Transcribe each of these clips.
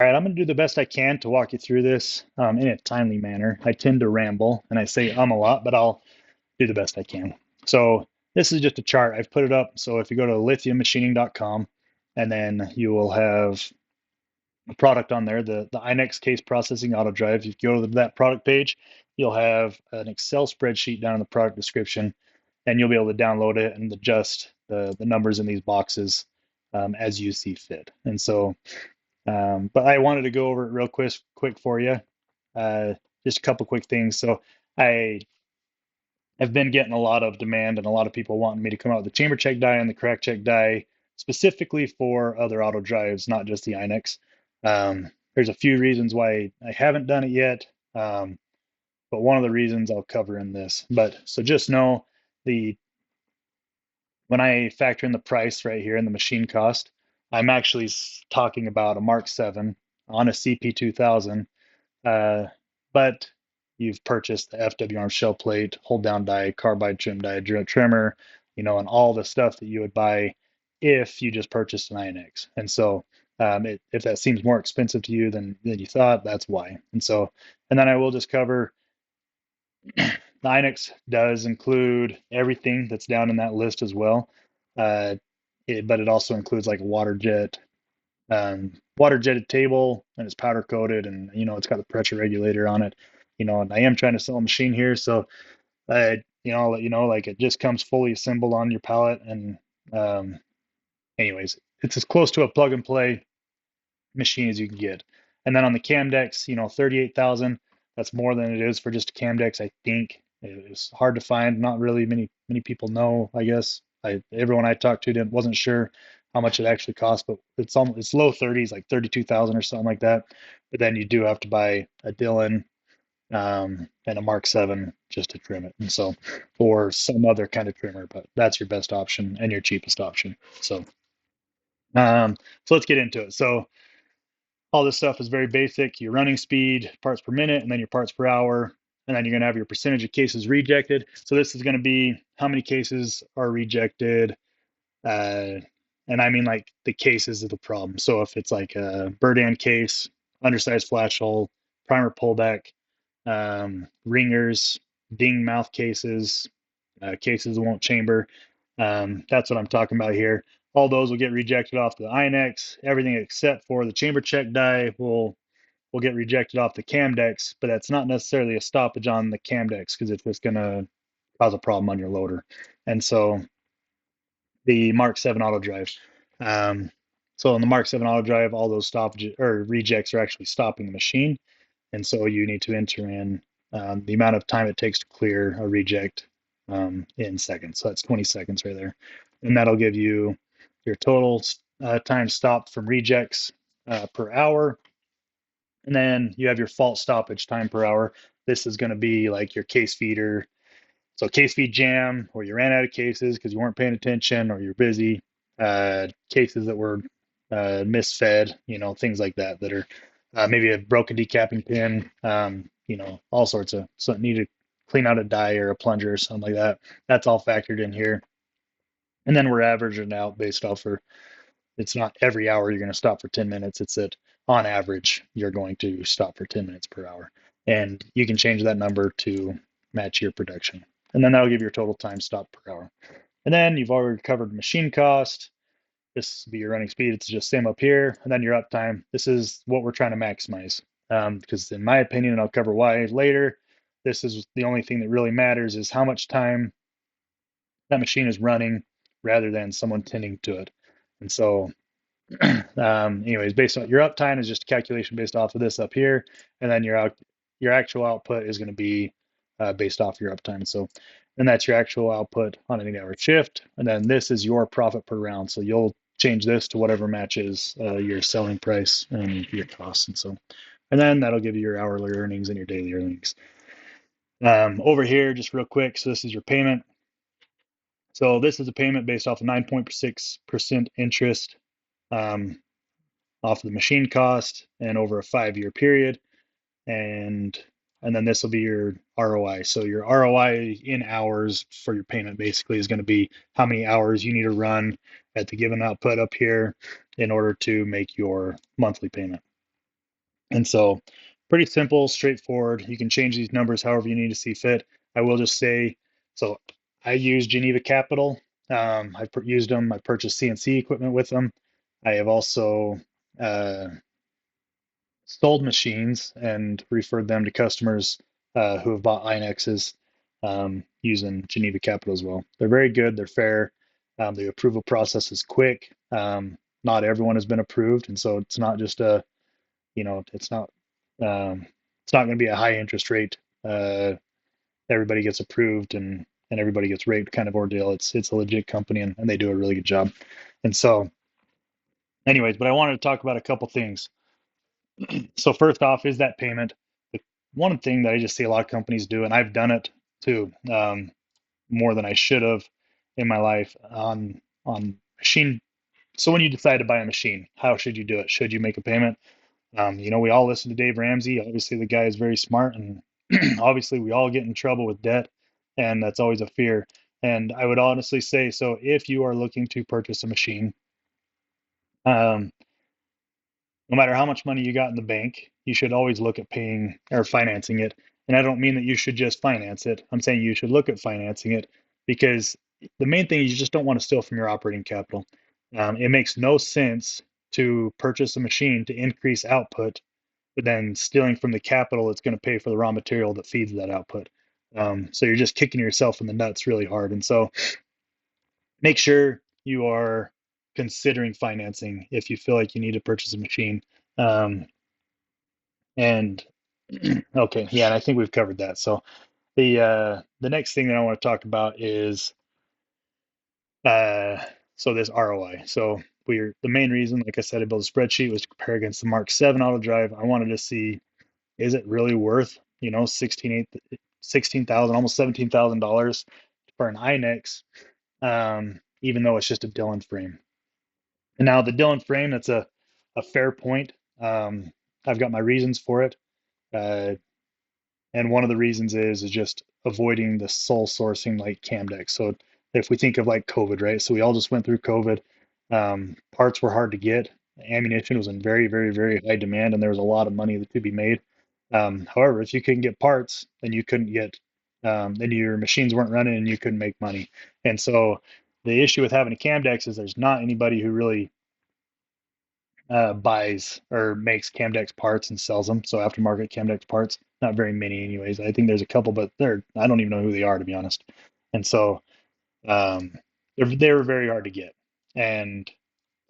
All right, I'm going to do the best I can to walk you through this in a timely manner. I tend to ramble and I say a lot, but I'll do the best I can. So this is just a chart. I've put it up. So if you go to lithiummachining.com, and then you will have a product on there, the iNex case processing auto drive. If you go to that product page, you'll have an Excel spreadsheet down in the product description, and you'll be able to download it and adjust the numbers in these boxes as you see fit. And so but I wanted to go over it real quick for you. Just a couple quick things. So I have been getting a lot of demand and a lot of people wanting me to come out with the chamber check die and the crack check die specifically for other auto drives, not just the iNex. There's a few reasons why I haven't done it yet, but one of the reasons I'll cover in this. But so just know the when I factor in the price right here and the machine cost, I'm actually talking about a Mark 7 on a CP2000, but you've purchased the FW arm shell plate, hold down die, carbide trim die, drill trimmer, and all the stuff that you would buy if you just purchased an INX. And so if that seems more expensive to you than you thought, that's why. And then I will just cover the INX does include everything that's down in that list as well. Uh, but it also includes like a water jetted table, and it's powder coated, and it's got the pressure regulator on it. And I am trying to sell a machine here, so I'll let you know, like, it just comes fully assembled on your pallet. And um, anyways, it's as close to a plug and play machine as you can get. And then on the Camdex, 38,000. That's more than it is for just a Camdex, I think. It's hard to find. Not really many people know, I guess. Everyone I talked to wasn't sure how much it actually cost, but it's low 30s, like 32,000 or something like that. But then you do have to buy a Dillon and a Mark 7 just to trim it. And so, or some other kind of trimmer, but that's your best option and your cheapest option. So let's get into it. So all this stuff is very basic. Your running speed, parts per minute, and then your parts per hour. And then you're going to have your percentage of cases rejected. So this is going to be how many cases are rejected. Uh, and I mean like the cases of the problem. So if it's like a bird end case, undersized flash hole, primer pullback, ringers, ding mouth cases, cases that won't chamber, that's what I'm talking about here. All those will get rejected off the INX. Everything except for the chamber check die will get rejected off the Camdex, but that's not necessarily a stoppage on the Camdex because it's just going to cause a problem on your loader. And so the Mark 7 auto drive. So in the Mark 7 auto drive, all those stoppages or rejects are actually stopping the machine. And so you need to enter in the amount of time it takes to clear a reject in seconds. So that's 20 seconds right there. And that'll give you your total time stopped from rejects per hour. And then you have your fault stoppage time per hour. This is going to be like your case feeder. So case feed jam, or you ran out of cases because you weren't paying attention or you're busy. Cases that were misfed, things like that are maybe a broken decapping pin, all sorts of something need to clean out a die or a plunger or something like that. That's all factored in here. And then we're averaging out based off for it's not every hour you're going to stop for 10 minutes. It's that on average, you're going to stop for 10 minutes per hour. And you can change that number to match your production. And then that'll give your total time stop per hour. And then you've already covered machine cost. This will be your running speed. It's just same up here. And then your uptime. This is what we're trying to maximize. Because in my opinion, and I'll cover why later, this is the only thing that really matters is how much time that machine is running rather than someone tending to it. And so anyways, based on your uptime is just a calculation based off of this up here, and then your actual output is going to be based off your uptime. So, and that's your actual output on an 8-hour shift, and then this is your profit per round. So you'll change this to whatever matches your selling price and your costs, and then that'll give you your hourly earnings and your daily earnings. Over here, just real quick, so this is your payment. So this is a payment based off of 9.6% interest off the machine cost and over a 5-year period. And then this will be your ROI. So your ROI in hours for your payment basically is going to be how many hours you need to run at the given output up here in order to make your monthly payment. And so pretty simple, straightforward. You can change these numbers however you need to see fit. I will just say, so I use Geneva Capital. I've used them. I purchased CNC equipment with them. I have also uh, sold machines and referred them to customers who have bought Inexes using Geneva Capital as well. They're very good. They're fair. The approval process is quick. Not everyone has been approved, and so it's not just a, it's not um, it's not going to be a high interest rate. Uh, Everybody gets approved and everybody gets raped kind of ordeal. It's a legit company and they do a really good job. And so, anyways, but I wanted to talk about a couple things. So first off is that payment. One thing that I just see a lot of companies do, and I've done it too, more than I should have in my life on machine. So when you decide to buy a machine, how should you do it? Should you make a payment? We all listen to Dave Ramsey. Obviously, the guy is very smart, and obviously, we all get in trouble with debt, and that's always a fear. And I would honestly say, so if you are looking to purchase a machine, um, no matter how much money you got in the bank, you should always look at paying or financing it. And I don't mean that you should just finance it. I'm saying you should look at financing it because the main thing is you just don't want to steal from your operating capital. It makes no sense to purchase a machine to increase output, but then stealing from the capital that's going to pay for the raw material that feeds that output. So you're just kicking yourself in the nuts really hard. And so make sure you are considering financing if you feel like you need to purchase a machine. Um, and okay, yeah, and I think we've covered that. So the next thing that I want to talk about is uh, so this ROI. So we're the main reason, like I said, I built a spreadsheet was to compare against the Mark 7 auto drive. I wanted to see, is it really worth, 16,000, almost $17,000 for an iNex, even though it's just a Dillon frame. And now the Dillon frame, that's a fair point. I've got my reasons for it. Uh, and one of the reasons is just avoiding the sole sourcing like Camdex. So if we think of like COVID, right? So we all just went through COVID. Parts were hard to get. Ammunition was in very, very, very high demand, and there was a lot of money to be made. However, if you couldn't get parts, then you couldn't get, then your machines weren't running and you couldn't make money. And so the issue with having a Camdex is there's not anybody who really buys or makes Camdex parts and sells them. So aftermarket Camdex parts, not very many, anyways. I think there's a couple, but I don't even know who they are to be honest. And so um, they're very hard to get, and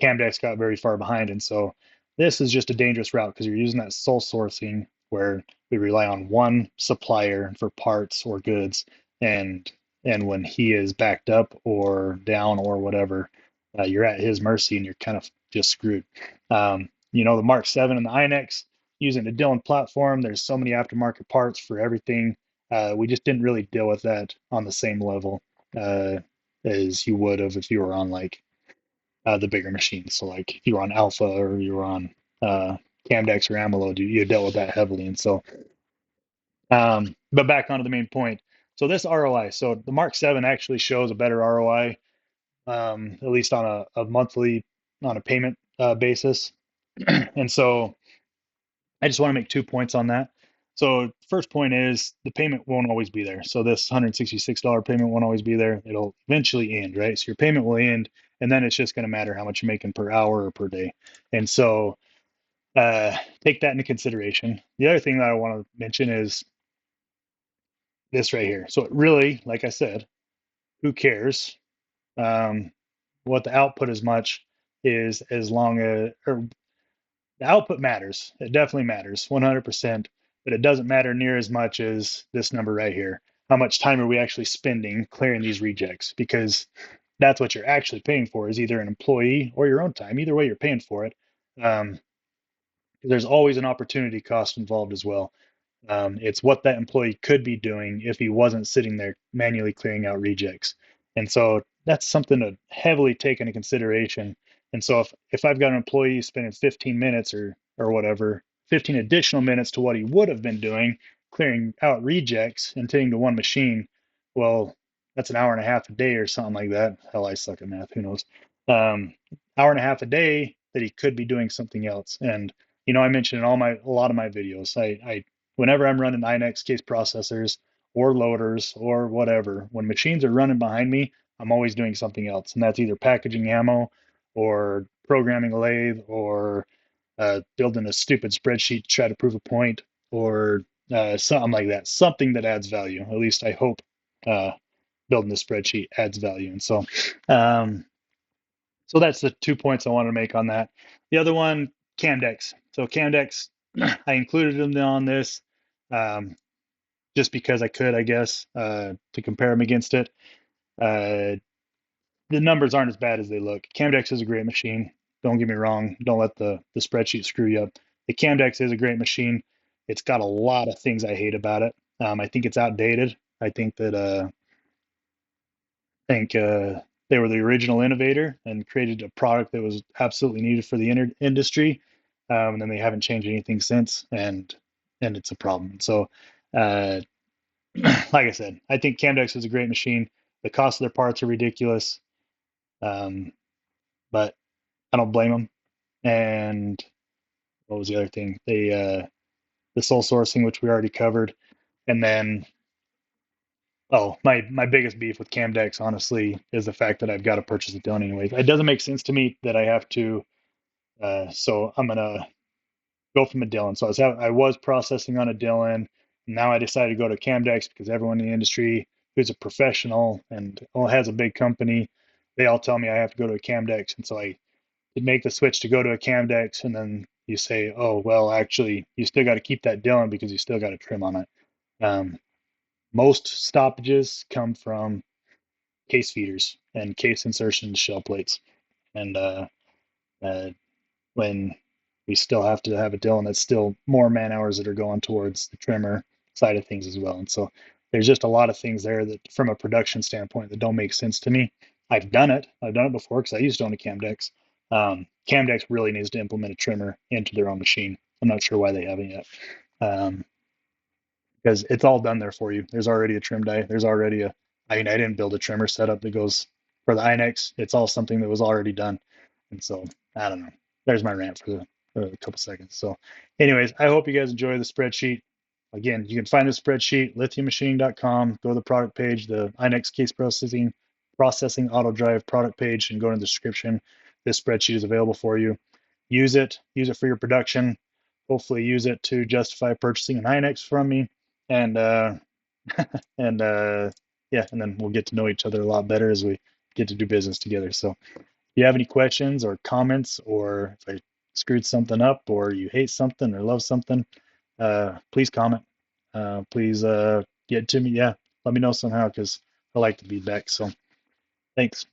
Camdex got very far behind. And so this is just a dangerous route because you're using that sole sourcing where we rely on one supplier for parts or goods, and when he is backed up or down or whatever, you're at his mercy and you're kind of just screwed. The Mark 7 and the iNex using the Dillon platform, there's so many aftermarket parts for everything. We just didn't really deal with that on the same level uh, as you would have if you were on like the bigger machines. So like if you were on Alpha or you were on Camdex or Amaload, you dealt with that heavily. And so, but back onto the main point. So this ROI, so the Mark 7 actually shows a better ROI, at least on a monthly, on a payment basis. And so I just want to make 2 points on that. So first point is the payment won't always be there. So this $166 payment won't always be there. It'll eventually end, right? So your payment will end, and then it's just going to matter how much you're making per hour or per day. And so take that into consideration. The other thing that I want to mention is this right here. So it really, like I said, who cares um, what the output as much is, as long as, or the output matters. It definitely matters 100%, but it doesn't matter near as much as this number right here. How much time are we actually spending clearing these rejects? Because that's what you're actually paying for, is either an employee or your own time. Either way, you're paying for it. Um, there's always an opportunity cost involved as well. It's what that employee could be doing if he wasn't sitting there manually clearing out rejects. And so that's something to heavily take into consideration. And so if I've got an employee spending 15 minutes or whatever, 15 additional minutes to what he would have been doing, clearing out rejects and tending to one machine, well, that's an hour and a half a day or something like that. Hell, I suck at math. Who knows? Hour and a half a day that he could be doing something else. And I mentioned in a lot of my videos, whenever I'm running INX case processors or loaders or whatever, when machines are running behind me, I'm always doing something else, and that's either packaging ammo or programming a lathe or building a stupid spreadsheet to try to prove a point or something like that, something that adds value. At least I hope uh, building the spreadsheet adds value. And um, so that's the 2 points I wanted to make on that. The other one, Camdex. So Camdex, I included them on this um, just because I could, I guess, to compare them against it. Uh, the numbers aren't as bad as they look. Camdex is a great machine. Don't get me wrong. Don't let the spreadsheet screw you up. The Camdex is a great machine. It's got a lot of things I hate about it. I think it's outdated. I think that they were the original innovator and created a product that was absolutely needed for the industry. And then they haven't changed anything since, and it's a problem. So, uh, like I said, I think Camdex is a great machine. The cost of their parts are ridiculous, um, but I don't blame them. And what was the other thing? The sole sourcing, which we already covered, and then my biggest beef with Camdex, honestly, is the fact that I've got to purchase a Dillon anyways. It doesn't make sense to me that I have to. So I'm gonna go from a Dillon. So I was processing on a Dillon. Now I decided to go to Camdex because everyone in the industry who's a professional and has a big company, they all tell me I have to go to a Camdex. And so I did make the switch to go to a Camdex, and then you say, oh well, actually, you still got to keep that Dillon because you still got to trim on it. Um, most stoppages come from case feeders and case insertion shell plates. And uh, when we still have to have a Dillon, that's still more man hours that are going towards the trimmer side of things as well. And so there's just a lot of things there that, from a production standpoint, that don't make sense to me. I've done it. I've done it before because I used to own a Camdex. Camdex really needs to implement a trimmer into their own machine. I'm not sure why they haven't yet. Um, because it's all done there for you. There's already a trim die. There's already I mean, I didn't build a trimmer setup that goes for the INX. It's all something that was already done. And so, I don't know. There's my rant for a couple seconds. So, anyways, I hope you guys enjoy the spreadsheet. Again, you can find the spreadsheet, lithiummachining.com. Go to the product page, the INX case processing auto drive product page, and go to the description. This spreadsheet is available for you. Use it. Use it for your production. Hopefully, use it to justify purchasing an INX from me and and yeah, and then we'll get to know each other a lot better as we get to do business together. So, if you have any questions or comments, or if I screwed something up, or you hate something or love something, please comment. Please get to me. Yeah, let me know somehow because I like the feedback. So, thanks.